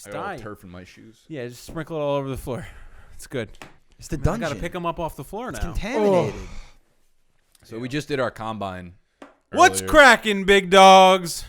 Just I got die. turf in my shoes. Yeah, just sprinkle it all over the floor. It's good. It's the dungeon. I got to pick them up off the floor It's now. contaminated. So we just did our combine. What's earlier. cracking, big dogs?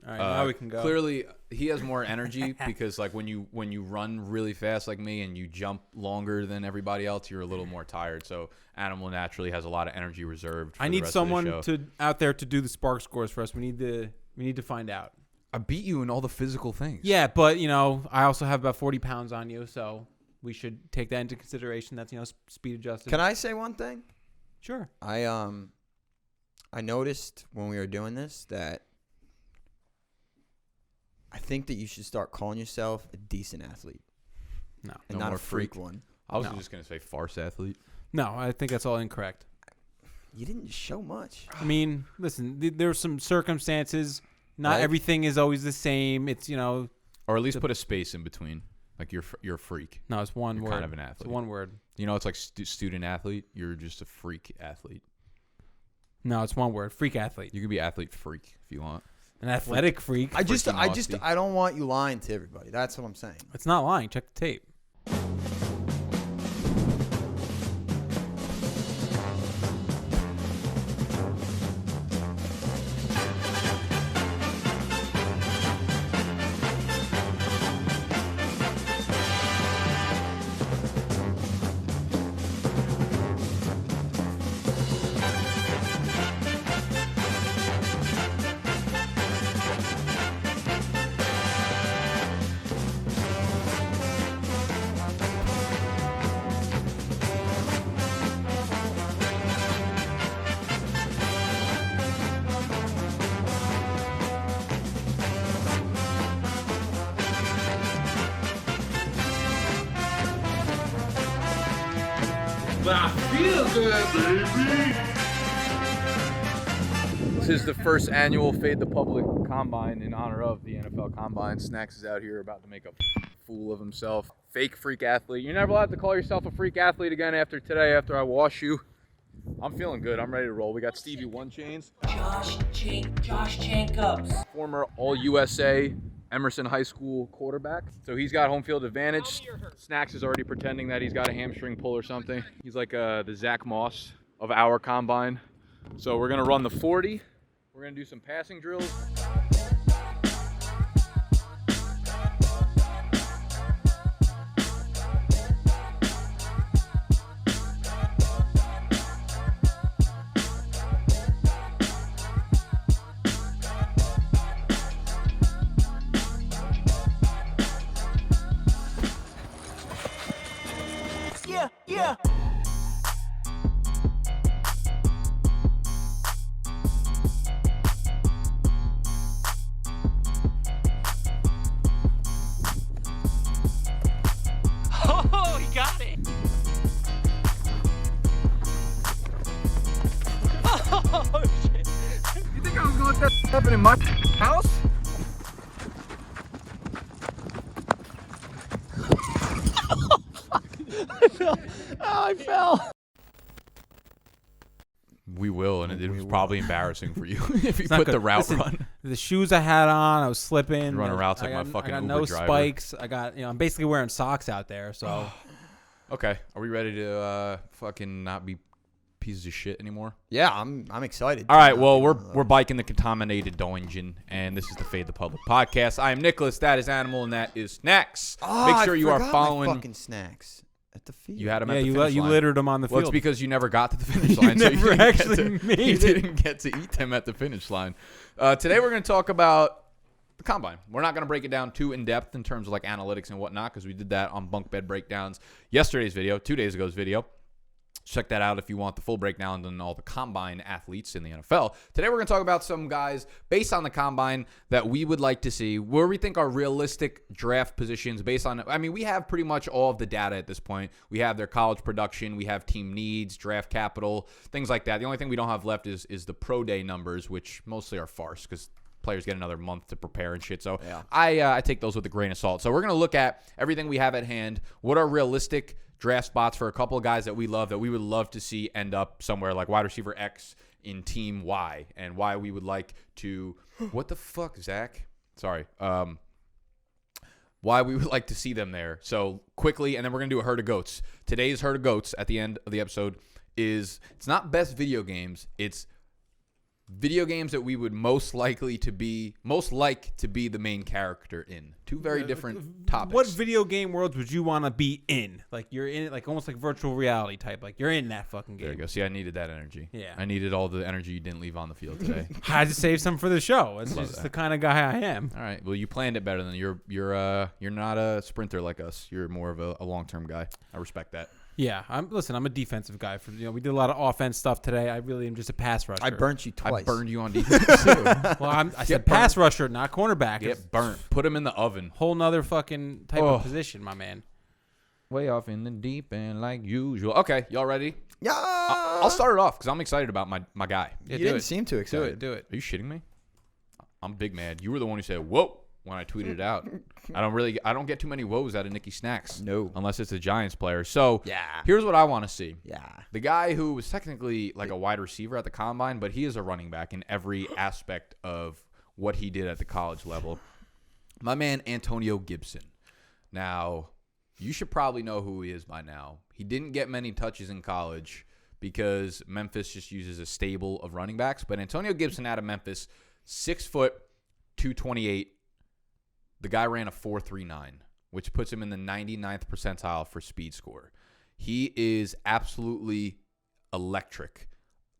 All right, now we can go. Clearly, he has more energy because, like, when you run really fast like me and you jump longer than everybody else, you're a little more tired. So, Animal naturally has a lot of energy reserved. For I the need rest someone of the show. out there to do the spark scores for us. We need to find out. I beat you in all the physical things. Yeah, but I also have about 40 pounds on you, so we should take that into consideration. That's speed adjusted. Can I say one thing? Sure. I noticed when we were doing this that I think that you should start calling yourself a decent athlete. No. And No not more a freak one. I was No. just gonna say farce athlete. No, I think that's all incorrect. You didn't show much. I mean, listen, there's some circumstances. Not Right. everything is always the same. It's, Or at least put a space in between. Like you're a freak. no, it's one You're word. kind of an athlete. It's one word. It's like student athlete. You're just a freak athlete. No, it's one word. Freak athlete. You can be athlete freak if you want. An athletic freak. I Freaking don't want you lying to everybody. That's what I'm saying. It's not lying. Check the tape. But I feel good, baby. This is the first annual Fade the Public Combine in honor of the NFL Combine. Snacks is out here about to make a fool of himself. Fake freak athlete. You're never allowed to call yourself a freak athlete again after today, after I wash you. I'm feeling good. I'm ready to roll. We got Stevie One Chains. Josh Jacobs. Former All-USA Emerson High School quarterback. So he's got home field advantage. Snacks is already pretending that he's got a hamstring pull or something. He's like the Zach Moss of our combine. So we're going to run the 40. We're going to do some passing drills. Yeah. Oh, he got it. Oh, shit. You think I was going to let that happen in my house? I fell. We will, and it was probably embarrassing for you if you It's not put the good. route Listen, run. The shoes I had on, I was slipping. You're running routes like I my got- fucking I got Uber no driver. spikes. I got, I'm basically wearing socks out there. So Okay, are we ready to fucking not be pieces of shit anymore? Yeah, I'm excited. All right, well, we're biking the contaminated dungeon, and this is the Fade the Public podcast. I am Nicholas, that is Animal, and that is Snacks. Make sure you are following. My fucking snacks at the field. You had them yeah, at the you finish line. littered them on the Well, field. it's because you never got to the finish line. so never you didn't actually get to, made you it. didn't get to eat them at the finish line. Today we're going to talk about the combine. We're not going to break it down too in depth in terms of like analytics and whatnot because we did that on bunk bed breakdowns yesterday's video, 2 days ago's video. Check that out if you want the full breakdown on all the combine athletes in the NFL. Today we're going to talk about some guys based on the combine that we would like to see, where we think are realistic draft positions based on, I mean, we have pretty much all of the data at this point. We have their college production, we have team needs, draft capital, things like that. The only thing we don't have left is the pro day numbers, which mostly are farce because players get another month to prepare and shit. So Yeah. I take those with a grain of salt. So we're going to look at everything we have at hand. What are realistic draft spots for a couple of guys that we love, that we would love to see end up somewhere like wide receiver X in team Y, and why we would like to what the fuck, Zach? Sorry. Why we would like to see them there. So quickly, and then we're going to do a herd of goats. Today's herd of goats at the end of the episode it's not best video games, it's video games that we would most like to be the main character in. Two very different topics. What video game worlds would you want to be in? Like you're in it, like almost like virtual reality type. Like you're in that fucking game. There you go. See, I needed that energy. Yeah. I needed all the energy you didn't leave on the field today. I had to save some for the show. It's Love just that. the kind of guy I am. All right. Well, you planned it better than you're not a sprinter like us. You're more of a long-term guy. I respect that. Yeah, I'm a defensive guy. We did a lot of offense stuff today. I really am just a pass rusher. I burnt you twice. I burned you on defense too. Well, I said pass rusher, not cornerback. It's Get burnt. Put him in the oven. whole nother fucking type of position, my man. Way off in the deep end like usual. Okay, y'all ready? Yeah. I'll start it off because I'm excited about my guy. Yeah, You do didn't it. seem too Do excited. it. Do it. Are you shitting me? I'm big mad. You were the one who said whoa when I tweeted it out. I don't get too many whoas out of Nicky Snacks. No. Unless it's a Giants player. So Yeah. here's what I want to see. Yeah. The guy who was technically like a wide receiver at the combine, but he is a running back in every aspect of what he did at the college level. My man, Antonio Gibson. Now, you should probably know who he is by now. He didn't get many touches in college because Memphis just uses a stable of running backs. But Antonio Gibson out of Memphis, 6 foot, 228. The guy ran a 4.39, which puts him in the 99th percentile for speed score. He is absolutely electric.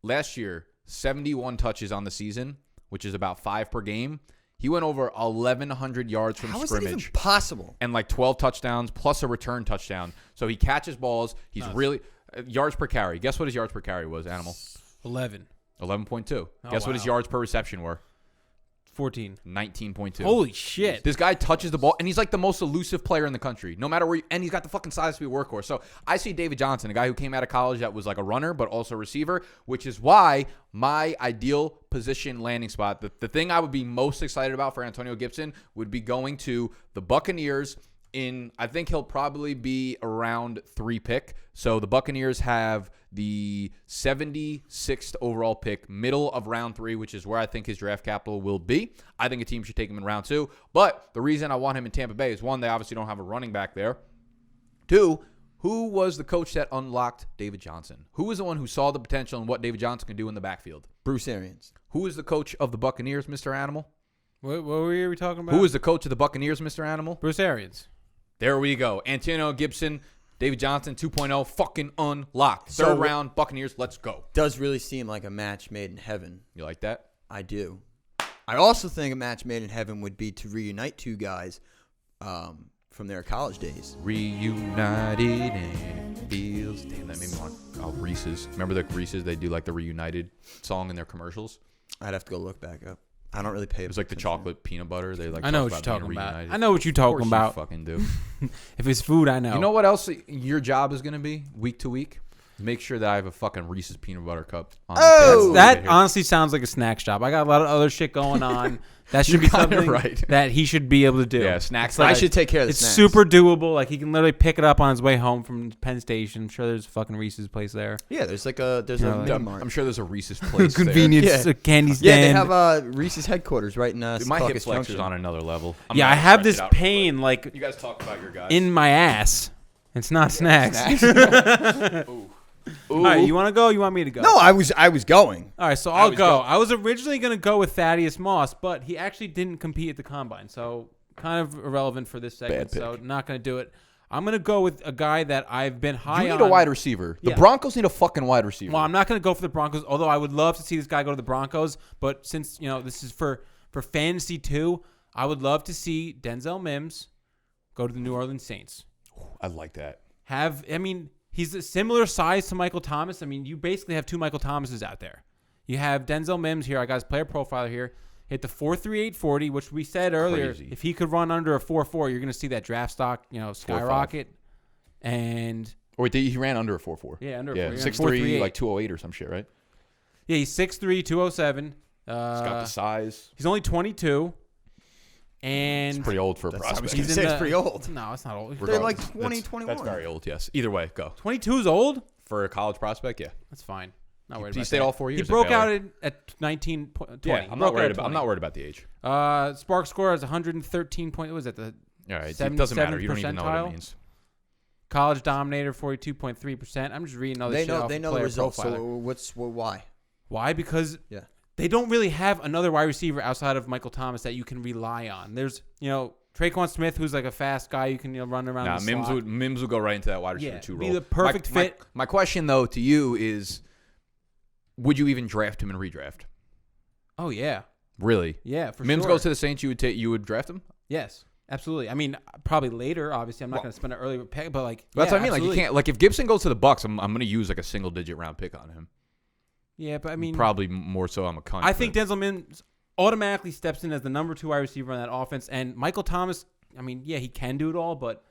Last year, 71 touches on the season, which is about 5 per game. He went over 1,100 yards from How is that scrimmage. even possible? And like 12 touchdowns plus a return touchdown. So he catches balls. He's really yards per carry. Guess what his yards per carry was, Animal? 11, 11.2. Guess what his yards per reception were? 14. 19.2. Holy shit! This guy touches the ball, and he's like the most elusive player in the country. No matter where, and he's got the fucking size to be a workhorse. So I see David Johnson, a guy who came out of college that was like a runner, but also a receiver, which is why my ideal position landing spot, the thing I would be most excited about for Antonio Gibson would be going to the Buccaneers I think he'll probably be around 3 pick. So the Buccaneers have the 76th overall pick, middle of round 3, which is where I think his draft capital will be. I think a team should take him in round 2. But the reason I want him in Tampa Bay is, 1, they obviously don't have a running back there. 2, who was the coach that unlocked David Johnson? Who was the one who saw the potential in what David Johnson can do in the backfield? Bruce Arians. Who is the coach of the Buccaneers, Mr. Animal? What were we talking about? Who is the coach of the Buccaneers, Mr. Animal? Bruce Arians? There we go. Antonio Gibson, David Johnson 2.0, fucking unlocked. So- Third round, Buccaneers, let's go. Does really seem like a match made in heaven. You like that? I do. I also think a match made in heaven would be to reunite 2 guys from their college days. Reunited and it feels. Damn, that made me want Reese's. Remember the Reese's? They do like the Reunited song in their comommercials. I'd have to go look back up. I don't really pay. It was like the chocolate peanut butter. They like. I know talk what you're about being talking about. reunited. I know what you're Of course talking you about. fucking do. If it's food, I know. You know what else your job is going to be week to week? Make sure that I have a fucking Reese's peanut butter cup on the table. That Right here. honestly sounds like a snack shop. I got a lot of other shit going on. That should be You're kinda something right. that he should be able to do. Yeah, snacks. It's like- I should take care of the It's snacks. super doable. Like he can literally pick it up on his way home from Penn Station. I'm sure there's a fucking Reese's place there. Yeah, there's a Yeah, mini I'm mart. sure there's a Reese's place there. Convenience Yeah. candy Yeah, stand. they have Reese's headquarters right in Dude, my hip Secaucus flexor's Junction. on another level. I'm Yeah, gonna I have stretch this it out real pain like quick. You guys talk about your guys. in my ass. It's not snacks. Ooh. All right, you want to go? Or you want me to go? No, I was going. All right, so I'll was go. going. I was originally going to go with Thaddeus Moss, but he actually didn't compete at the combine, so kind of irrelevant for this segment. Bad pick. So not going to do it. I'm going to go with a guy that I've been high You on. need a wide receiver. The Yeah. Broncos need a fucking wide receiver. Well, I'm not going to go for the Broncos, although I would love to see this guy go to the Broncos. But since this is for fantasy too, I would love to see Denzel Mims go to the New Orleans Saints. I like that. He's a similar size to Michael Thomas. I mean, you basically have 2 Michael Thomases out there. You have Denzel Mims here. I got his player profiler here. Hit the 4.38 40, which we said earlier. Crazy. If he could run under a 4.4, you're going to see that draft stock, skyrocket. And Or wait, he ran under a 4.4. yeah, under a Yeah, 4. 6'3", like 208 or some shit, right? Yeah, he's 6'3", 207. He's got the size. He's only 22. And It's pretty old for a That's, I was prospect. going to say it's pretty old. No, it's not old. They're like Regardless, 20, that's- 21. That's very old, yes. Either way, go. 22 is old? For a college prospect, yeah. That's fine. Not worried He about stayed that. all 4 years He at broke Baylor. out at 19, 20. Yeah, I'm not worried about the age. Spark score is 113 point. What was that? The All right, it 77 doesn't matter. You don't even know what percentile? it means. College dominator 42.3%. I'm just reading all this They shit know off they of know the Player results. Profiler. So why? Why? Because Yeah. they don't really have another wide receiver outside of Michael Thomas that you can rely on. There's, Traquan Smith, who's like a fast guy you can run around. Nah, the Mims slot. would go right into that wide receiver Yeah, 2 be role. the perfect fit. My question though to you is, would you even draft him in redraft? Oh yeah, Really? yeah, for Mims sure. goes to the Saints. You would draft him? Yes, absolutely. I mean, probably later. Obviously, I'm not Well, going to spend an early pick, but like That's yeah, what I mean. absolutely. Like you can't. Like if Gibson goes to the Bucks, I'm going to use like a single digit round pick on him. Yeah, but I mean, Probably more so. I'm a cunt. I think but- Denzel Mims automatically steps in as the number 2 wide receiver on that offense, and Michael Thomas. I mean, yeah, he can do it all, but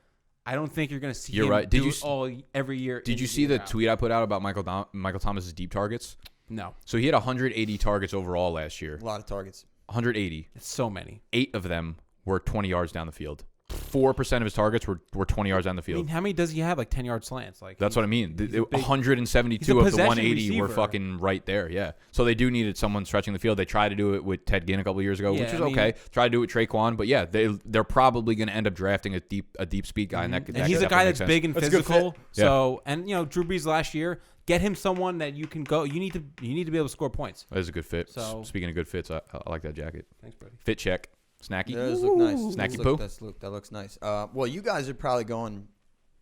I don't think you're going to see You're him right. Did do you it all every year. Did in you and see the out. tweet I put out about Michael Thomas's deep targets? No, So he had 180 targets overall last year. A lot of targets. 180. it's so many. 8 of them were 20 yards down the field. 4% of his targets were 20 yards down the I field. mean, how many does he have? Like 10-yard slants? Like That's what I mean. he's a big- 172 he's a of the possession 180 were receiver. fucking right there. Yeah. So they do needed someone stretching the field. They tried to do it with Ted Ginn a couple years ago, Yeah, which was I mean- okay. Tried to do it with Traquan, but yeah, they're probably going to end up drafting a deep speed guy, and that could. And that he's could a guy definitely that's make big sense. and That's a good physical. fit. So, and Drew Brees last year, get him someone that you can go. You need to be able to score points. That is a good fit. So- Speaking of good fits, I like that jacket. Thanks, buddy. Fit check. Snacky. That does look nice. Snacky That poo. that looks nice. Well, you guys are probably going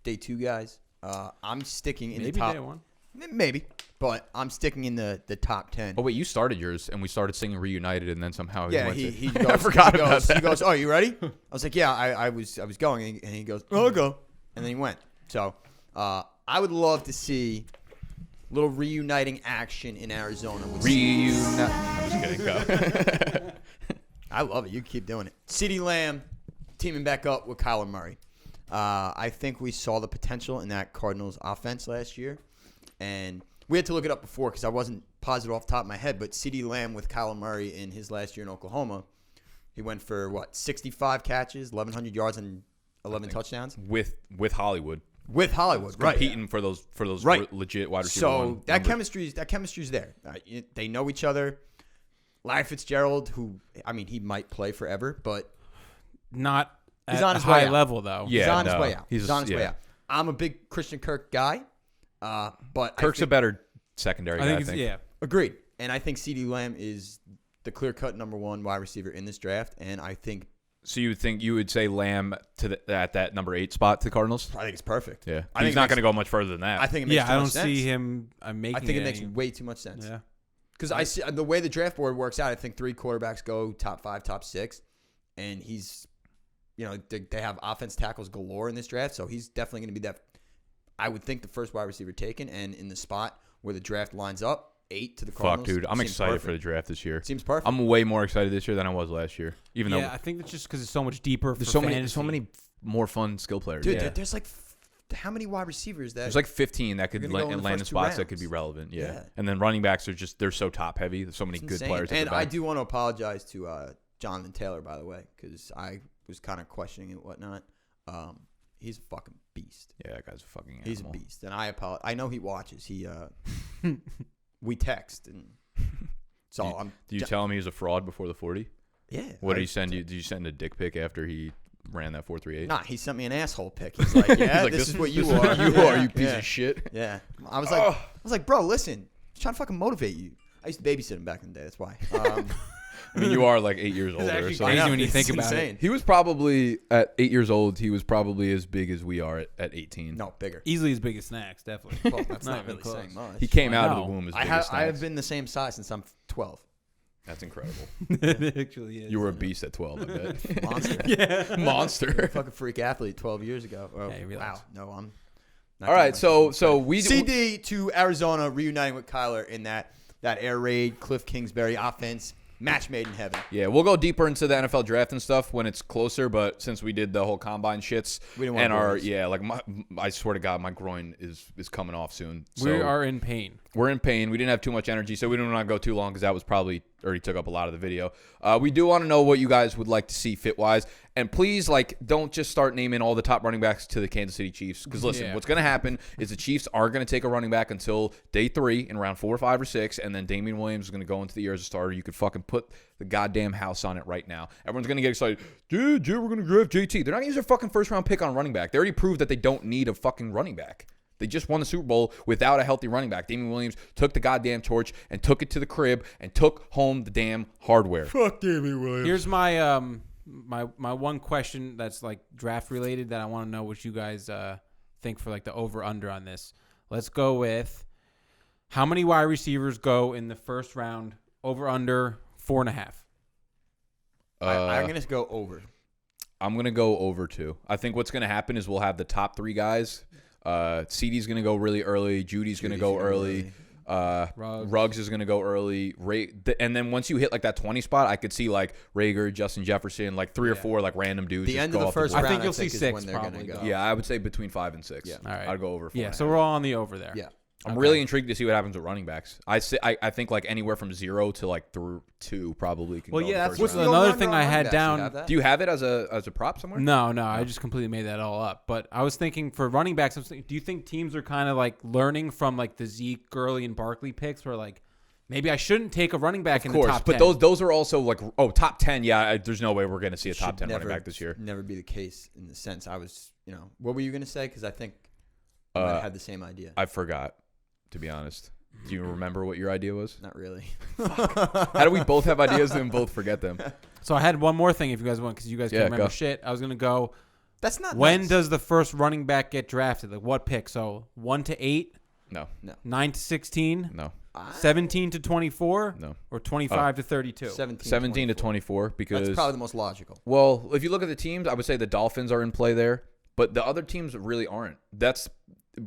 day 2 guys. I'm sticking in Maybe the top. day 1. Maybe, but I'm sticking in the top 10. Oh wait, you started yours, and we started singing "Reunited," and then somehow Yeah, went he to- goes. I forgot he goes, about that. He goes, "Oh, you ready?" I was like, "Yeah, I was going," and he goes, "Oh, I'll go," and then he went. So, I would love to see a little reuniting action in Arizona. With Reunite. I'm just kidding. Go. I love it. You keep doing it. CeeDee Lamb teaming back up with Kyler Murray. I think we saw the potential in that Cardinals offense last year, and we had to look it up before because I wasn't positive off the top of my head. But CeeDee Lamb with Kyler Murray in his last year in Oklahoma, he went for 65 catches, 1,100 yards, and 11 touchdowns with Hollywood with Hollywood, right? competing for those Right. legit wide receiver. So one that numbers. chemistry's there. They know each other. Larry Fitzgerald, who he might play forever, but Not He's at on a his way high out. level though. Yeah. he's on his no. way out. He's on his way yeah. out. I'm a big Christian Kirk guy, but Kirk's a better secondary I guy. think, yeah. agreed. And I think CeeDee Lamb is the clear-cut number 1 wide receiver in this draft, and I think So you would say Lamb at that number 8 spot to the Cardinals? it's perfect. Yeah, I think he's it not makes- going to go much further than that. I think it makes Yeah, too I much don't sense. see him making. I think it it makes any- way too much sense. Yeah. Because I see the way the draft board works out, I think 3 quarterbacks go top 5, top 6, and he's, they have offense tackles galore in this draft, so he's definitely going to be that. I would think the first wide receiver taken, and in the spot where the draft lines up, 8 to the Fuck, Cardinals. dude, I'm seems excited for the perfect. draft this year. Seems perfect. I'm way more excited this year than I was last year. Even Yeah, though I think it's just because it's so much deeper. there's for so many fantasy. more fun skill players. Dude, yeah. there's like how many wide receivers that? There's like 15 that could They're gonna go in the land in first 2 spots that could be rounds. relevant. Yeah. Yeah. And then running backs they're so top heavy. There's so many It's good insane. players. at And the I back. do want to apologize to Jonathan Taylor, by the way, because I was kind of questioning it and whatnot. He's a fucking beast. Yeah, that guy's a fucking animal. He's a beast, and I apologize. I know he watches. He we text, and so I'm. Do you tell him he was a fraud before the 40? Yeah. What did he send you? Did you send a dick pic after he ran that 4.38? Nah, he sent me an asshole pic. He's like, yeah, like, this is what you this is are. what you Yeah, are, you piece yeah. of shit. Yeah. I was like, bro, listen. I'm trying to fucking motivate you. I used to babysit him back in the day. That's why. I mean, you are like 8 years older. actually So crazy I know, when you it's think about it. insane. he was probably at 8 years old. He was probably as big as we are at 18. No, bigger. Easily as big as Snacks, definitely. Well, that's Not not even really close. saying much. He came I out of the know. womb as I big have as I have Snacks. been the same size since I'm 12. That's incredible. It actually is. You were a beast at 12, I bet. Monster. Yeah. Monster. Fucking freak athlete 12 years ago. Oh, Hey, relax. wow. No, I'm. not All right, doing so much. we CD to Arizona reuniting with Kyler in that air raid Cliff Kingsbury offense, match made in heaven. Yeah, we'll go deeper into the NFL draft and stuff when it's closer. But since we did the whole combine shits, We didn't want and to our boys. like I swear to God, my groin is coming off soon. So We are in pain. we're in pain. We didn't have too much energy, so we didn't want to go too long because that was probably already took up a lot of the video. We do want to know what you guys would like to see fit-wise. And please, like, don't just start naming all the top running backs to the Kansas City Chiefs. Because, listen, what's going to happen is the Chiefs aren't going to take a running back until day 3 in round 4, 5, or 6. And then Damian Williams is going to go into the year as a starter. You could fucking put the goddamn house on it right now. Everyone's going to get excited. Dude, we're going to draft JT. They're not going to use their fucking first-round pick on running back. They already proved that they don't need a fucking running back. They just won the Super Bowl without a healthy running back. Damian Williams took the goddamn torch and took it to the crib and took home the damn hardware. Fuck Damian Williams. Here's my my one question that's like draft related that I want to know what you guys think for like the over under on this. Let's go with how many wide receivers go in the first round, over under 4.5. I'm going to go over. I'm going to go over 2. I think what's going to happen is we'll have the top 3 guys. CeeDee's going to go really early. Judy's going to go early. Ruggs is going to go early. And then once you hit like that 20 spot, I could see like Rager, Justin Jefferson, like 3 or 4 like random dudes. The just end go of the off first board. round, I think you'll see 6 when they're probably going to go. go. Yeah, I would say between 5 and 6. Yeah. All right. I'd go over 4. Yeah, so we're all on the over there. Yeah. I'm really intrigued to see what happens with running backs. I think like anywhere from 0 to like through 2 probably can Well, go yeah, in the that's first what's round. another thing I had down. Do you have it as a prop somewhere? No, I just completely made that all up. But I was thinking for running backs, do you think teams are kind of like learning from like the Zeke, Gurley, and Barkley picks where like maybe I shouldn't take a running back in the top 10? But those are also like top 10. Yeah, there's no way we're going to see a top 10 running back this year. Never be the case in the sense I was, what were you going to say? Because I think I might have had the same idea. I forgot, to be honest. Do you remember what your idea was? Not really. How do we both have ideas and both forget them? So I had one more thing if you guys want, because you guys can't remember shit. I was going to go, That's not when nice. does the first running back get drafted? Like what pick? So 1 to 8, No. 9 to 16, No. 17 to 24, No. or 25 to 32? 17 to 24 because That's probably the most logical. Well, if you look at the teams, I would say the Dolphins are in play there, but the other teams really aren't. That's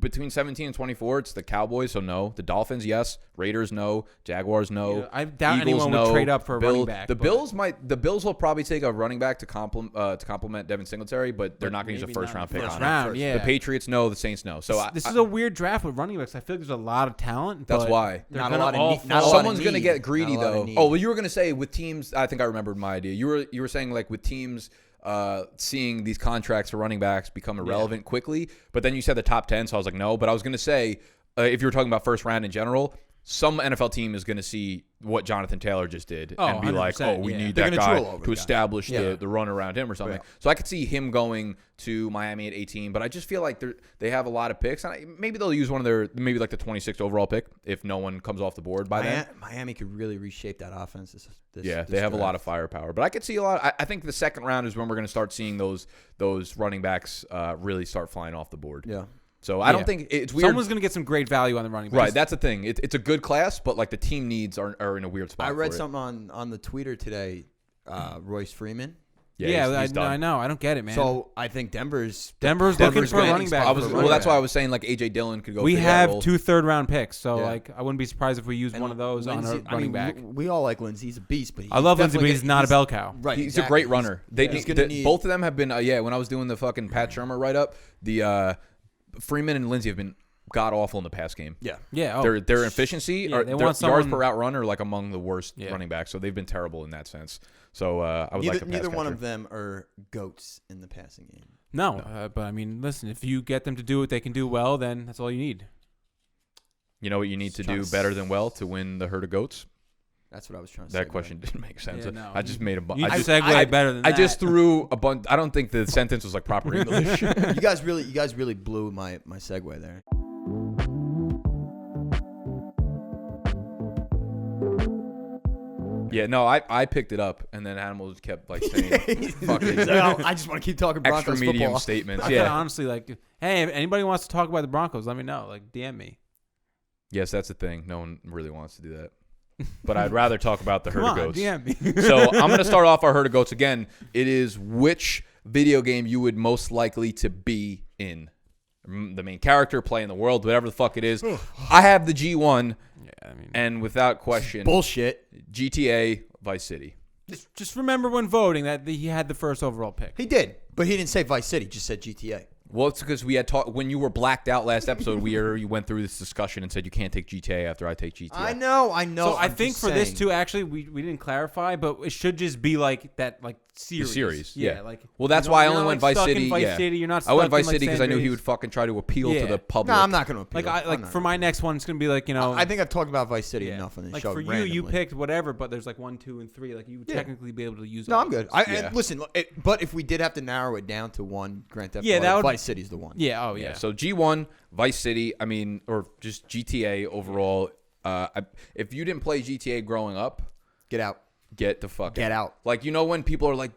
between 17 and 24. It's the Cowboys, so no. The Dolphins, yes. Raiders, no. Jaguars, no. Yeah, I doubt Eagles, anyone no. would trade up for a running back. The but- Bills will probably take a running back to complement Devin Singletary, but they're not going to use a maybe first not round pick First on round, it. yeah. The Patriots, no. The Saints, no. So this is a weird draft with running backs. I feel like there's a lot of talent. That's but why. they're Not a gonna lot of all need- fall- not a lot of Someone's going to need. get greedy Not a lot of though. need. Oh, well, you were going to say with teams. I think I remembered my idea. You were saying like with teams seeing these contracts for running backs become irrelevant quickly, but then you said the top 10, so I was like no. But I was going to say if you were talking about first round in general, some NFL team is going to see what Jonathan Taylor just did and be like, 100%, we yeah. need They're that gonna guy drool over to the guy. establish Yeah. the run around him or something. Yeah. So I could see him going to Miami at 18, but I just feel like they have a lot of picks. And maybe they'll use one of their, maybe like the 26th overall pick if no one comes off the board by then. Miami could really reshape that offense. This They have a lot of firepower, but I could see a lot. I think the second round is when we're going to start seeing those running backs really start flying off the board. Yeah. So I don't think it's weird. Someone's going to get some great value on the running backs. Right, that's the thing. It's a good class, but like the team needs are in a weird spot. I read for it. something on the Twitter today. Royce Freeman. Yeah, he's done. I know. I don't get it, man. So I think Denver's Denver's looking for a gonna running back. spot for a well, running that's back. why I was saying like AJ Dillon could go. We for that have role. 2 third-round picks, so Yeah. like I wouldn't be surprised if we used one of those on a running back. We all like Lindsey. He's a beast, but I love Lindsey, but definitely he's not a bell cow. Right, He's exactly. a great runner. He's gonna need Both of them have been. When I was doing the fucking Pat Shermer write up, the Freeman and Lindsey have been god awful in the pass game. Yeah. Yeah, oh, Their efficiency, Yeah, or they their want yards someone- per route run are like among the worst Yeah. running backs. So they've been terrible in that sense. So I would like a pass Neither one catcher. of them are goats in the passing game. no, but I mean, listen, if you get them to do what they can do well, then that's all you need. You know what you need to Trying do to better than well to win the herd of goats? That's what I was trying to say. That question didn't make sense. Yeah, no. I just made a bunch. You I just just segue better than that. I just threw a bunch. I don't think the sentence was like proper English. You guys really blew my segue there. Yeah, no, I picked it up, and then Animal just kept like saying fucking I just want to keep talking extra Broncos medium football. statements. I kinda Yeah, honestly like, hey, if anybody wants to talk about the Broncos, let me know. Like, DM me. yes, that's the thing. No one really wants to do that, but I'd rather talk about the herd Come of on, goats. DM me. So I'm gonna start off our herd of goats again. It is which video game you would most likely to be in. The main character, play in the world, whatever the fuck it is. I have the G1, Yeah, I mean, and without question, Bullshit. GTA Vice City. just remember when voting that he had the first overall pick. He did, but he didn't say Vice City. Just said GTA. Well, it's because we had talked when you were blacked out last episode. You went through this discussion and said you can't take GTA after I take GTA. I know. So I I'm think just for this saying. too, actually, we didn't clarify, but it should just be like that, like The series. series, Yeah. Like, well, that's you why I you're only not, went like, Vice stuck City. In Vice Yeah. City. You're not. I went stuck Vice in, like, City because I knew he San would fucking try to appeal to Yeah. the public. No, I'm not going to appeal. Like for my next one, it's gonna be like I think I've talked about Vice City enough on this like show. for you randomly. picked whatever, but there's like 1, 2, and 3. Like you would Yeah. technically be able to use. No, all I'm good. those. And listen, but if we did have to narrow it down to one Grand Theft Auto, that would- Vice City's the one. Yeah. Oh yeah. Yeah. So G1, Vice City. I mean, or just GTA overall. If you didn't play GTA growing up, Get out. get the fuck Get out. Like, you know when people are like,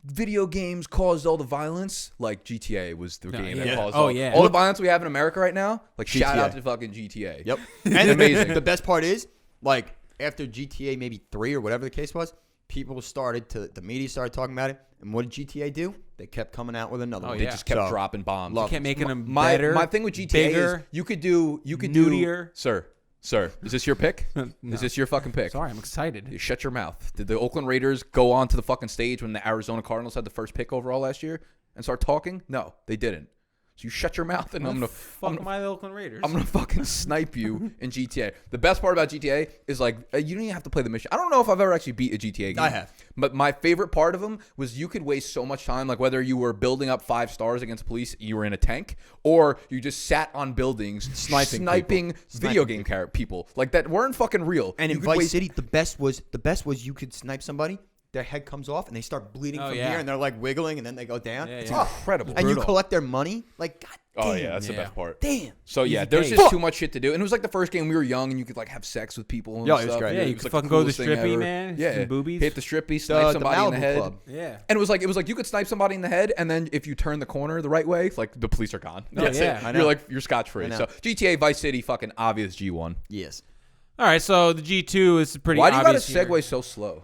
video games caused all the violence? Like, GTA was the game that yeah. caused Oh, all, yeah. all the violence we have in America right now. Like, shout GTA. out to fucking GTA. Yep. It's And amazing. The best part is, like, after GTA maybe 3 or whatever the case was, the media started talking about it. And what did GTA do? They kept coming out with another one. They yeah. just kept So, dropping bombs. love Kept making them my better. my thing with GTA bigger, is you could do nudie-er. Sir, is this your pick? No. Is this your fucking pick? Sorry, I'm excited. You shut your mouth. Did the Oakland Raiders go onto the fucking stage when the Arizona Cardinals had the first pick overall last year and start talking? No, they didn't. So you shut your mouth, and I'm gonna my Oakland Raiders. I'm gonna fucking snipe you in GTA. The best part about GTA is like you don't even have to play the mission. I don't know if I've ever actually beat a GTA game. I have. But my favorite part of them was you could waste so much time, like whether you were building up 5 stars against police, you were in a tank, or you just sat on buildings sniping video game people like that weren't fucking real. And You in could Vice waste- City, the best was you could snipe somebody, their head comes off, and they start bleeding Oh, from yeah. here, and they're like wiggling, and then they go down. Yeah, It's yeah. incredible. And you Brutal. collect their money, like God damn. Oh yeah, that's the Yeah. best part. Damn. So yeah, Easy there's case. just too much shit to do, and it was like the first game we were young, and you could like have sex with people. And Yeah, it was stuff. great. Yeah, you was, could like, fucking go to the coolest thing strippy, ever. man. Yeah, Some boobies. hit the strippy, snipe somebody in Malibu the head. Club. Yeah. And it was like you could snipe somebody in the head, and then if you turn the corner the right way, like the police are gone. That's yeah. it. I know. You're like you're scotch I free. know. So GTA Vice City, fucking obvious G1. Yes. All right, so the G2 is pretty. Why do you gotta obvious here. segue so slow?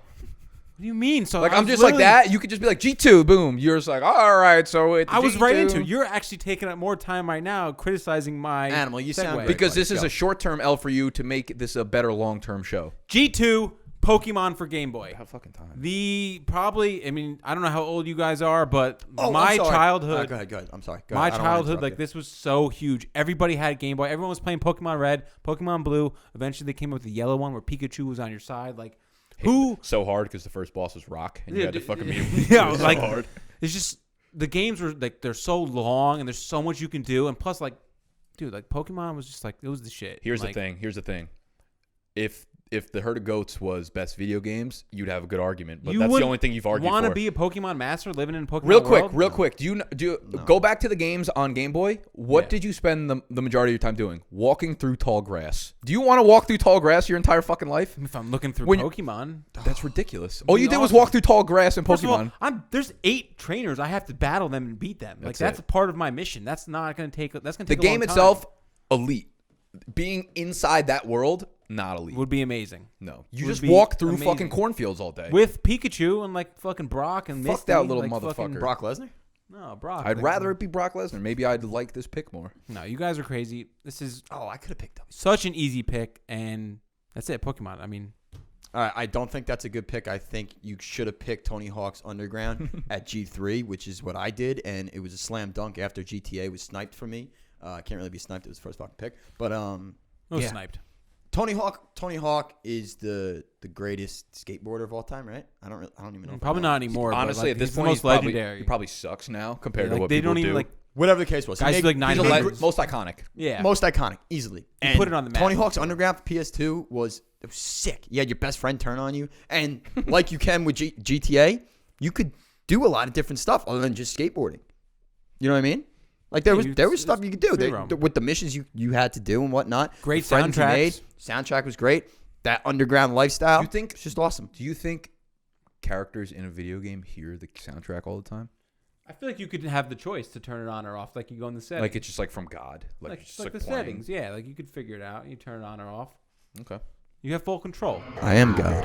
What do you mean? So Like I I'm was just like literally- that. You could just be like G2, boom. You're just like, all right. So it's I was right G2. into it. You're actually taking up more time right now criticizing my Animal, you sound segue. great. because Buddy, this is go. a short-term L for you to make this a better long-term show. G2 Pokemon for Game Boy. Have fucking time. I mean, I don't know how old you guys are, but Oh, my I'm sorry. childhood, Go ahead. I'm sorry. Go my ahead. I don't wanna childhood, interrupt like you. this was so huge. Everybody had Game Boy. Everyone was playing Pokemon Red, Pokemon Blue. Eventually, they came up with the yellow one where Pikachu was on your side. Like, who? So hard because the first boss was Rock, and you had to fucking be Yeah, so like hard. it's just the games were like they're so long and there's so much you can do, and plus, like, dude, like Pokemon was just like it was the shit. Here's Like, the thing. If the Herd of Goats was best video games, you'd have a good argument. But you that's the would only thing you've argued Want for. to be a Pokemon master living in a Pokemon world? Real quick. Do you go back to the games on Game Boy? What Yeah. did you spend the majority of your time doing? Walking through tall grass. Do you want to walk through tall grass your entire fucking life? If I'm looking through When- Pokemon, That's ridiculous. All be you did was awesome. walk through tall grass in first of all, Pokemon. there's 8 trainers. I have to battle them and beat them. Like That's that's it. part of my mission. That's not going to take. That's going to The take. game a long itself, elite. Being inside that world, not elite. time. Would be amazing. No, you would just be walk through amazing. fucking cornfields all day. With Pikachu and like fucking Brock and Fuck Misty, that little like, motherfucker. fucking- Brock Lesnar. No, Brock. I'd like- rather it be Brock Lesnar. Maybe I'd like this pick more. No, you guys are crazy. This is Oh, I could have picked up. such an easy pick, and that's it. Pokemon. I mean, All right, I don't think that's a good pick. I think you should have picked Tony Hawk's Underground at G3, which is what I did, and it was a slam dunk after GTA was sniped for me. I can't really be sniped; it was the first fucking pick. But yeah. sniped. Tony Hawk is the greatest skateboarder of all time, right? I don't even know. if I Probably know. not anymore. but, Honestly, like, at this he's the point, most legendary. he probably sucks now compared Yeah, to like, what they people don't even do. like Whatever the case was. guys He do like made- 9 He's he the made most iconic. Yeah, most iconic, easily. And put it on the map. Tony Hawk's Underground for PS2 was sick. You had your best friend turn on you, and like you can with GTA, you could do a lot of different stuff other than just skateboarding. You know what I mean? Like there was stuff you could do free roam. with the missions you had to do and whatnot. Great the friends you soundtracks. made. Soundtrack was great. That underground lifestyle. You think it's just awesome. Do you think characters in a video game hear the soundtrack all the time? I feel like you could have the choice to turn it on or off. Like you go in the settings. Like it's just like from God. like, It's just like the playing. settings. Yeah, like you could figure it out. You turn it on or off. Okay. You have full control. I am God.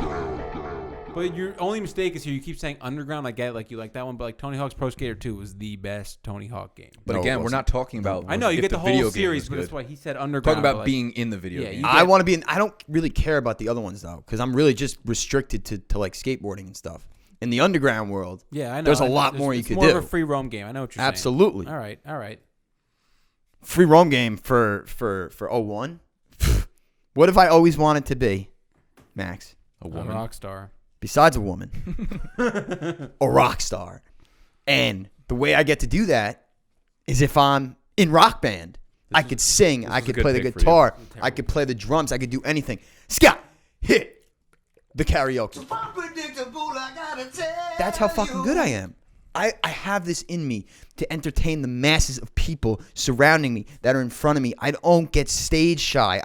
But your only mistake is here. You keep saying Underground. I get it, like you like that one, but like Tony Hawk's Pro Skater 2 was the best Tony Hawk game. But No, it again, we're wasn't. not talking about. I know you if get the video whole game series, was but good. that's why he said We're Underground. talking but, about like, being in the video Yeah, game. you I want to be in. I don't really care about the other ones though, because I'm really just restricted to like skateboarding and stuff. In the underground world, Yeah, I know. there's a lot more you it's could more do. of a free roam game. I know what you're Absolutely. saying. All right. Free roam game for 01. What have I always wanted to be, Max? A A woman. rock star. Besides a woman, a rock star. And the way I get to do that is if I'm in rock band. I could sing. I is a could good play the pick for you. guitar. I could play the drums. I could do anything. Scott, hit the karaoke. That's how fucking good I am. I have this in me to entertain the masses of people surrounding me that are in front of me. I don't get stage shy.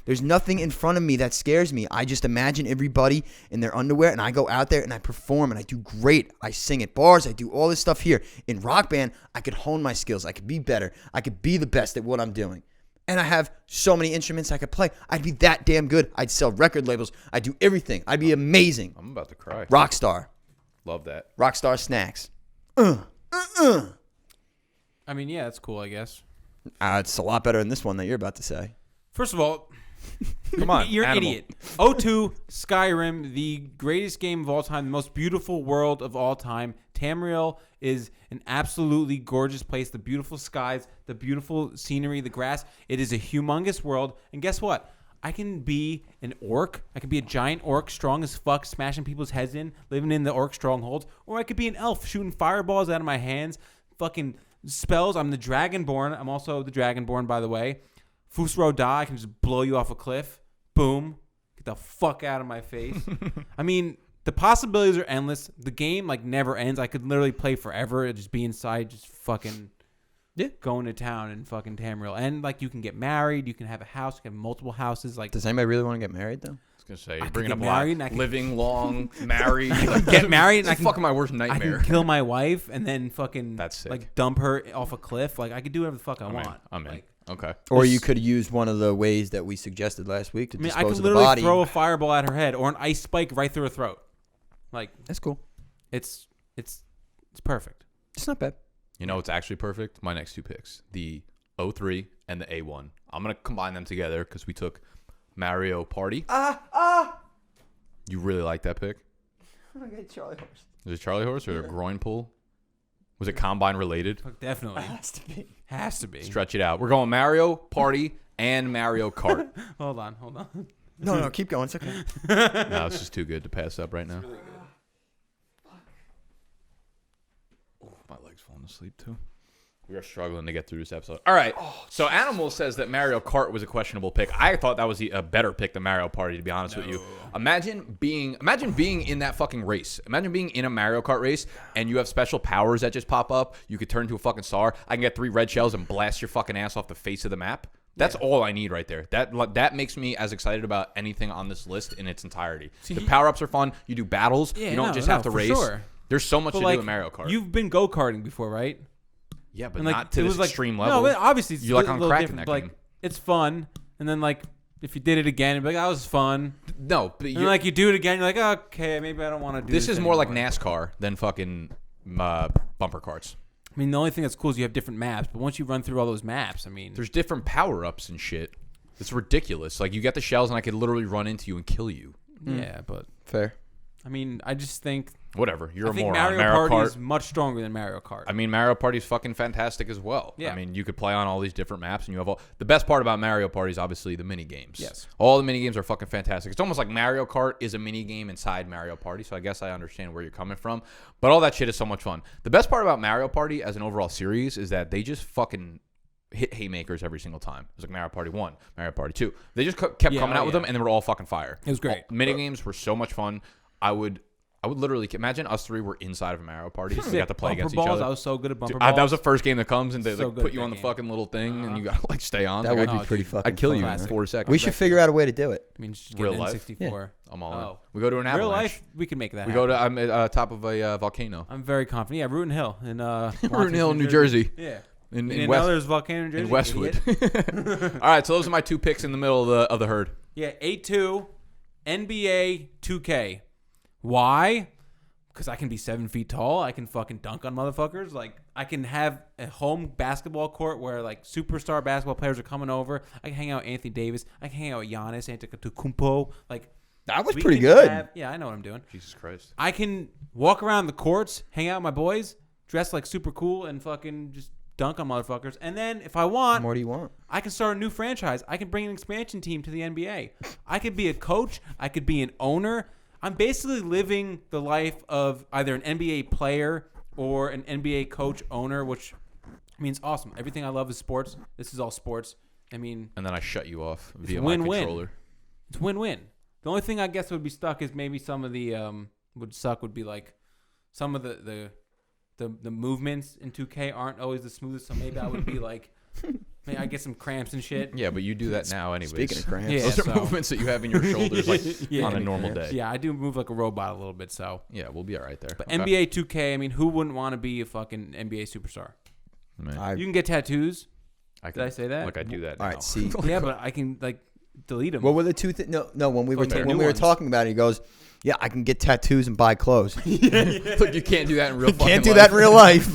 There's nothing in front of me that scares me. I just imagine everybody in their underwear and I go out there and I perform and I do great. I sing at bars. I do all this stuff here. In rock band, I could hone my skills. I could be better. I could be the best at what I'm doing. And I have so many instruments I could play. I'd be that damn good. I'd sell record labels. I'd do everything. I'd be amazing. I'm about to cry. Rockstar. Love that. Rockstar snacks. I mean, yeah, that's cool, I guess. It's a lot better than this one that you're about to say. First of all, Come on, you're an animal. idiot. O2, Skyrim, the greatest game of all time, the most beautiful world of all time. Tamriel is an absolutely gorgeous place. The beautiful skies, the beautiful scenery, the grass. It is a humongous world. And guess what? I can be an orc. I can be a giant orc, strong as fuck, smashing people's heads in, living in the orc strongholds. Or I could be an elf, shooting fireballs out of my hands, fucking spells. I'm the Dragonborn. I'm also the Dragonborn, by the way. Fusro Da, I can just blow you off a cliff. Boom. Get the fuck out of my face. I mean, the possibilities are endless. The game, never ends. I could literally play forever and just be inside, just fucking... Yeah. Going to town in fucking Tamriel. And, you can get married. You can have a house. You can have multiple houses. Does anybody really want to get married, though? I was gonna say, I you're could bringing get up a lot. married and I could- Living long, married. get married and I It's can... fucking my worst I nightmare. can kill my wife and then fucking... That's sick. dump her off a cliff. I could do whatever the fuck I I'm in. want. I'm in. Okay. Or you could use one of the ways that we suggested last week to I mean, I dispose could of the literally body. throw a fireball at her head or an ice spike right through her throat. That's cool. It's perfect. It's not bad. You know what's actually perfect? My next two picks. The 03 and the A1. I'm going to combine them together because we took Mario Party. You really like that pick? I got Charlie Horse. Was it Charlie Horse or a groin pull? Was it combine related? Fuck, definitely. Has to be. Stretch it out. We're going Mario Party and Mario Kart. Hold on. No, keep going. It's okay. No, it's just too good to pass up right now. Oh, my leg's falling asleep too. We are struggling to get through this episode. All right. So Animal says that Mario Kart was a questionable pick. I thought that was a better pick than Mario Party, to be honest with you. Imagine being in that fucking race. Imagine being in a Mario Kart race and you have special powers that just pop up. You could turn into a fucking star. I can get 3 red shells and blast your fucking ass off the face of the map. That's all I need right there. That makes me as excited about anything on this list in its entirety. The power-ups are fun. You do battles. Yeah, you don't just have to for race. sure. There's so much But to do in Mario Kart. You've been go-karting before, right? Yeah, but And not to it this was extreme No, level. but obviously it's You're like a on little crack in different, that but, game. it's fun. And then if you did it again, you'd be like, that was fun. No, but And then, you do it again, you're like, okay, maybe I don't want to do this. this is more like anymore. NASCAR than fucking bumper carts. I mean, the only thing that's cool is you have different maps. But once you run through all those maps, I mean, There's different power-ups and shit. It's ridiculous. You get the shells and I could literally run into you and kill you. yeah. But Fair. I mean, I just think Whatever. You're I a think moron. Mario Party Kart. is much stronger than Mario Kart. I mean, Mario Party is fucking fantastic as well. Yeah. I mean, you could play on all these different maps, and you have all. The best part about Mario Party is obviously the mini games. Yes. All the mini games are fucking fantastic. It's almost like Mario Kart is a mini game inside Mario Party. So I guess I understand where you're coming from, but all that shit is so much fun. The best part about Mario Party as an overall series is that they just fucking hit haymakers every single time. It was like Mario Party 1, Mario Party 2. They just kept coming out with them, and they were all fucking fire. It was great. Mini games were so much fun. I would literally imagine us three were inside of a Mario Party. So we got to play Bumper against balls, each other. I was so good at bumper Dude, balls. that was the first game that comes and they So good put at you that on the game. fucking little thing and you gotta stay on. That Like, would no, be pretty dude. fucking I'd kill fun, you in man. 4 seconds. We should figure out a way to do it. I mean, just Real get life? an N64. I'm all Oh. in. We go to an avalanche. Real life, we can make that We happen. go to I'm at top of a volcano. I'm very confident. Yeah, Rootin' Hill in Rootin' Hill, New Jersey. Yeah. In You West, know there's volcano in Jersey. in Westwood. All right, so those are my 2 picks in the middle of the herd. Yeah, 8-2, NBA 2K. Why? Because I can be 7 feet tall. I can fucking dunk on motherfuckers. I can have a home basketball court where superstar basketball players are coming over. I can hang out with Anthony Davis. I can hang out with Giannis Antetokounmpo. That was We pretty can good. yeah, I know what I'm doing. Jesus Christ. I can walk around the courts, hang out with my boys, dress like super cool, and fucking just dunk on motherfuckers. And then if I want, What more do you want? I can start a new franchise. I can bring an expansion team to the NBA. I could be a coach. I could be an owner. I'm basically living the life of either an NBA player or an NBA coach owner, which means awesome. Everything I love is sports. This is all sports. I mean, And then I shut you off via win-win. my controller. it's win-win. The only thing I guess would be stuck is maybe some of the would be like some of the movements in 2K aren't always the smoothest. So maybe I would be like, maybe I get some cramps and shit. Yeah, but you do that now anyways. Speaking of cramps. Yeah, Those are so- movements that you have in your shoulders like Yeah. on a normal day. Yeah, I do move like a robot a little bit. So, Yeah, we'll be all right there. but Okay. NBA 2K, I mean, who wouldn't want to be a fucking NBA superstar? Man, You can get tattoos. I Did I say that? Like I do that now. All right, see. Yeah, but I can like delete them. What were the two things? No. When we were Fuck, they're when new we were ones. talking about it, he goes, "Yeah, I can get tattoos and buy clothes. Look, you can't do that in real fucking Can't do life. that in real life."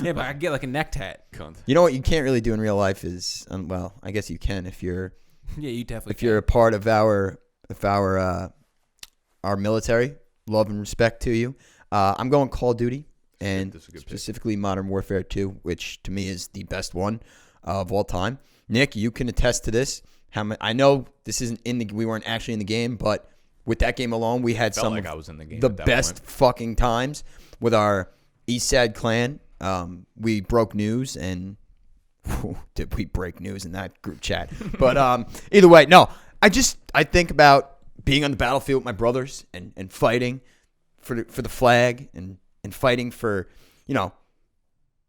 Yeah, but I can get like a neck tat. Cunt. You know what you can't really do in real life is, well, I guess you can if you're Yeah, you definitely. if you're a part of our military. Love and respect to you. I'm going Call of Duty and That's a good pick. specifically Modern Warfare 2, which to me is the best one of all time. Nick, you can attest to this. I know this isn't we weren't actually in the game, but with that game alone, we had Felt some like of I was in the game. the at that best point. fucking times with our Eastside clan. We broke news and did we break news in that group chat? But either way, no. I think about being on the battlefield with my brothers and fighting for the flag and fighting for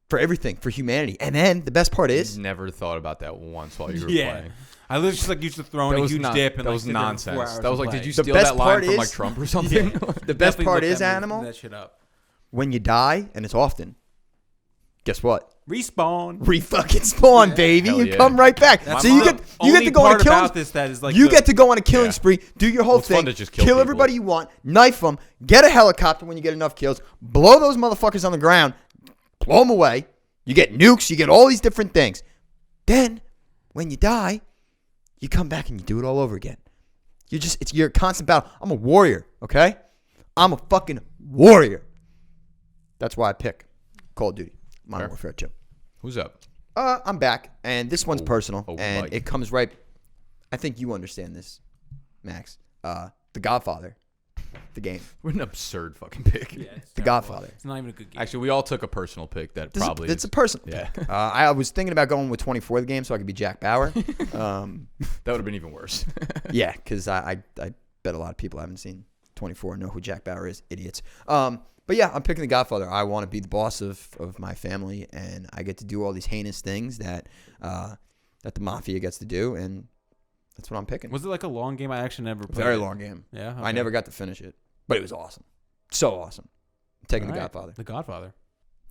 for everything, for humanity. And then the best part is Never thought about that once while you were Yeah. playing. I literally just like used to throw in That a was huge not- dip and that like, was sit there for 4 nonsense. hours That was and like, play. did you The steal best that line part from like is- Trump or something? the best Definitely part looked is, at me, Animal, that shit up. when you die, and it's often, guess what? Respawn. Re-fucking spawn, baby. Hell you yeah. come right back. That's So you the get only to go on a part killing about this that is like you the- get to go on a killing Yeah. spree, do your whole Well, it's fun thing, to just kill people. everybody you want, knife them, get a helicopter when you get enough kills, blow those motherfuckers on the ground, blow them away. You get nukes, you get all these different things. Then, when you die, you come back and you do it all over again. You're a constant battle. I'm a warrior, okay? I'm a fucking warrior. That's why I pick Call of Duty, Modern Fair. Warfare 2. Who's up? I'm back, and this one's personal, and Mike. it comes right. I think you understand this, Max. The Godfather, the game, What an absurd fucking pick. Yeah, it's The terrible. Godfather. It's not even a good game. Actually, we all took a personal pick that probably It's is. a personal. Yeah. pick. I was thinking about going with 24 the game so I could be Jack Bauer. That would have been even worse. Yeah, because I bet a lot of people haven't seen 24 and know who Jack Bauer is. Idiots. But yeah, I'm picking the Godfather. I want to be the boss of my family, and I get to do all these heinous things that the mafia gets to do, and that's what I'm picking. Was it like a long game? I actually never played. Very it. long game. Yeah. I okay. never got to finish it, but it was awesome. So awesome. I'm taking All the right. Godfather. The Godfather.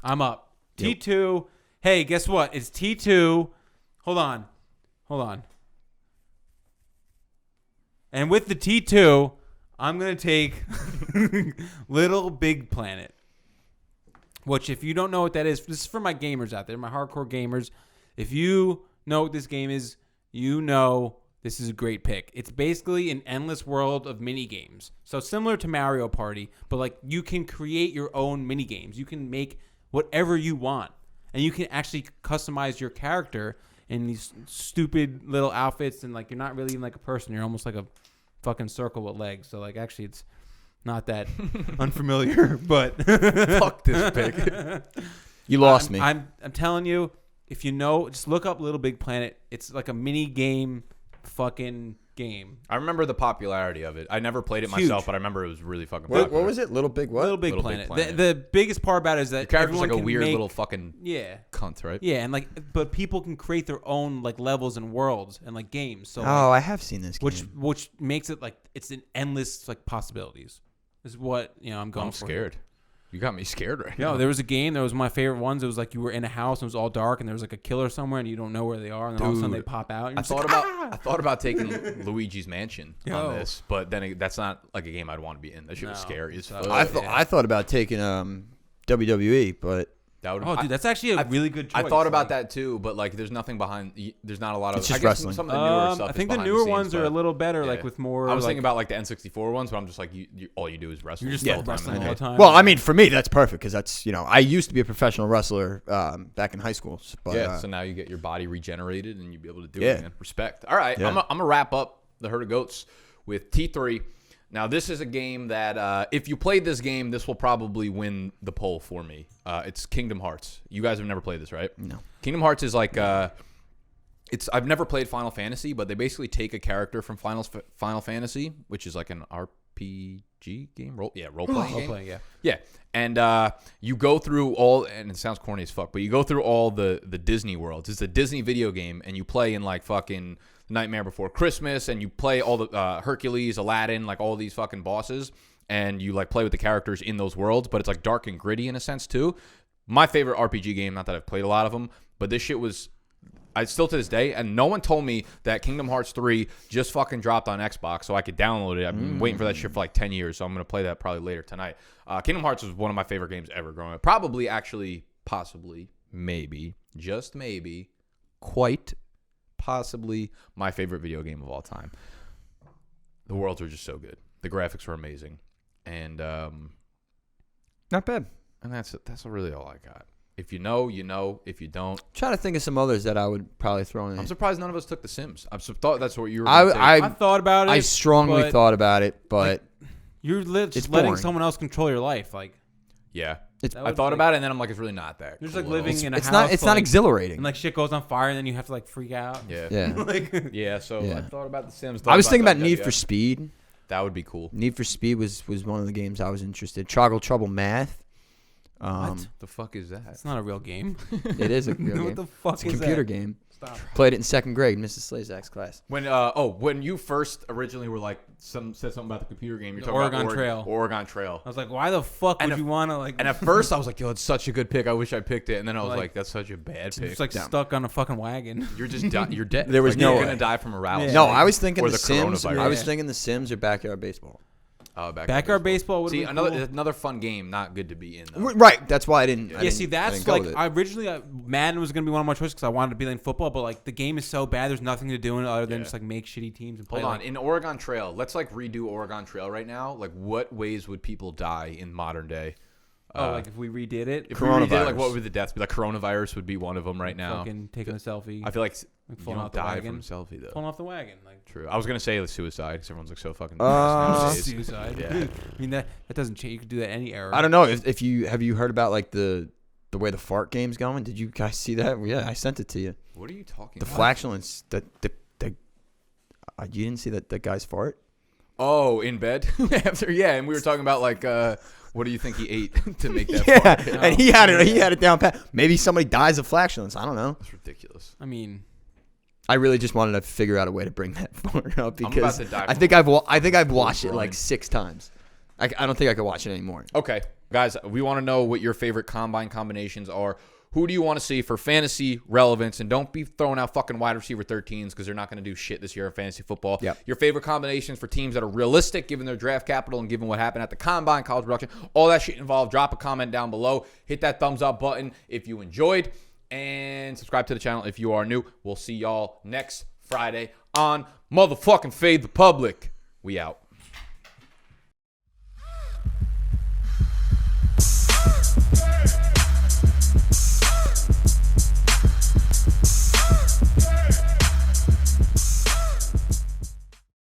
I'm up. Yep. T2. Hey, guess what? It's T2. Hold on. And with the T2, I'm going to take Little Big Planet. Which, if you don't know what that is, this is for my gamers out there, my hardcore gamers. If you know what this game is, you know this is a great pick. It's basically an endless world of mini games. So similar to Mario Party, but like you can create your own mini games. You can make whatever you want, and you can actually customize your character in these stupid little outfits. And like you're not really even like a person. You're almost like a fucking circle with legs. So like actually, it's not that unfamiliar. But Fuck this pick. You lost me. I'm telling you, if you know, just look up Little Big Planet. It's like a mini game, fucking game. I remember the popularity of it. I never played it Huge. myself, but I remember it was really fucking what popular. was it? Little Big what? Little Big Little Big Planet. Planet. The biggest part about it is that Your character's everyone like a can weird make- little fucking yeah. cunt, right? Yeah, and like, but people can create their own like levels and worlds and like games. So, Oh, like, I have seen this game. which makes it like it's an endless like possibilities. Is what I'm going I'm for. scared. You got me scared right No, now. there was a game that was my favorite ones. It was like you were in a house and it was all dark and there was like a killer somewhere and you don't know where they are and then all of a sudden they Dude, pop out. And I you're just thought like, about I thought about taking Luigi's Mansion Yo. on this, but then that's not like a game I'd want to be in. That shit was No. scary as So- fuck. I thought about taking WWE, but That would. Oh, dude, that's actually a really good choice. I thought about that too, but like, there's nothing behind. There's not a lot of. It's just I guess wrestling. Some of the newer stuff. I think is the behind newer scenes, ones are a but- little better, yeah. like with more. I was like, thinking about like the N64 ones, but I'm just like, all you do is wrestle. you're just the like whole time wrestling in the all day. the time. Well, I mean, for me, that's perfect because that's I used to be a professional wrestler back in high school. But, Yeah, so now you get your body regenerated and you be able to do Yeah. it again. Respect. All right, Yeah. I'm gonna wrap up the Herd of Goats with T3. Now, this is a game that if you played this game, this will probably win the poll for me. It's Kingdom Hearts. You guys have never played this, right? No. Kingdom Hearts is like I've never played Final Fantasy, but they basically take a character from Final Fantasy, which is like an RPG game, role playing game. Role-playing, yeah. Yeah, and you go through all, and it sounds corny as fuck, but you go through all the Disney worlds. It's a Disney video game, and you play in like fucking Nightmare Before Christmas, and you play all the Hercules, Aladdin, like all these fucking bosses, and you like play with the characters in those worlds, but it's like dark and gritty in a sense too. My favorite RPG game, not that I've played a lot of them, but this shit was, I still to this day, and no one told me that Kingdom Hearts 3 just fucking dropped on Xbox so I could download it. I've been waiting for that shit for like 10 years, so I'm going to play that probably later tonight. Kingdom Hearts was one of my favorite games ever growing up. Probably, actually, possibly, maybe, just maybe, quite possibly my favorite video game of all time. The worlds are just so good. The graphics were amazing. And not bad. and that's really all I got. If you know, you know. If you don't, Trying to think of some others that I would probably throw in. I'm surprised none of us took The Sims. I thought that's what you were I, going to say. I thought about it. I strongly but, thought about it, but You're It's just letting boring. someone else control your life. Like Yeah. It's- that I would, thought like- about it, and then I'm like, it's really not that. You're just like cool. living in a it's house. not. It's not like, exhilarating. And like shit goes on fire, and then you have to like freak out. Yeah. yeah. like, Yeah. So Yeah. I thought about The Sims. I was thinking about that, Need yeah. for Speed. That would be cool. Need for Speed was one of the games I was interested. Trouble Math. what? The fuck is that? It's not a real game. It is a real game. What the fuck It's a is computer that? game. Stop. Played it in second grade, Mrs. Slazak's class. When you first originally were like said something about the computer game, you're The talking Oregon about Trail. Oregon Trail. I was like, why the fuck And would if- you want to like? And at first I was like, yo, it's such a good pick. I wish I picked it. And then I was Like, like, that's such a bad pick. just like stuck on a fucking wagon. You're just you're dead. There was Like, no you're way. gonna die from a rattlesnake. No, I was thinking or The Sims. coronavirus. I was Yeah. thinking The Sims or Backyard Baseball. Backyard baseball would See, be another fun game, not good to be in though. Right. That's why I didn't. Yeah, see, that's like originally Madden was gonna be one of my choices because I wanted to be playing football, but like the game is so bad, there's nothing to do in it other than Yeah. just like make shitty teams and play. Hold on, like, in Oregon Trail, let's like redo Oregon Trail right now. Like, what ways would people die in modern day? like if we redid it, If we redid it, like Coronavirus. what would the deaths be? Like coronavirus would be one of them right now. fucking taking a selfie, I feel like you falling don't off the die wagon. from selfie though. falling off the wagon, like True. I was gonna say like suicide because everyone's like so fucking. Uh, suicide. Yeah. I mean that doesn't change. You could do that any era. I don't know if you have you heard about like the way the fart game's going. Did you guys see that? Yeah, I sent it to you. What are you talking The about? flatulence. The you didn't see that guy's fart? Oh, in bed after and we were talking about like what do you think he ate to make that? Yeah, fart? and he had it. He had it down pat. Maybe somebody dies of flatulence. I don't know. That's ridiculous. I mean, I really just wanted to figure out a way to bring that fart up I'm because about to die I from think I've watched it groin. like 6 times. I don't think I could watch it anymore. Okay, guys, we want to know what your favorite combine combinations are. Who do you want to see for fantasy relevance? And don't be throwing out fucking wide receiver 13s because they're not going to do shit this year in fantasy football. Yep. Your favorite combinations for teams that are realistic given their draft capital and given what happened at the combine, college production, all that shit involved. Drop a comment down below. Hit that thumbs up button if you enjoyed. And subscribe to the channel if you are new. We'll see y'all next Friday on motherfucking Fade the Public. We out. Yeah.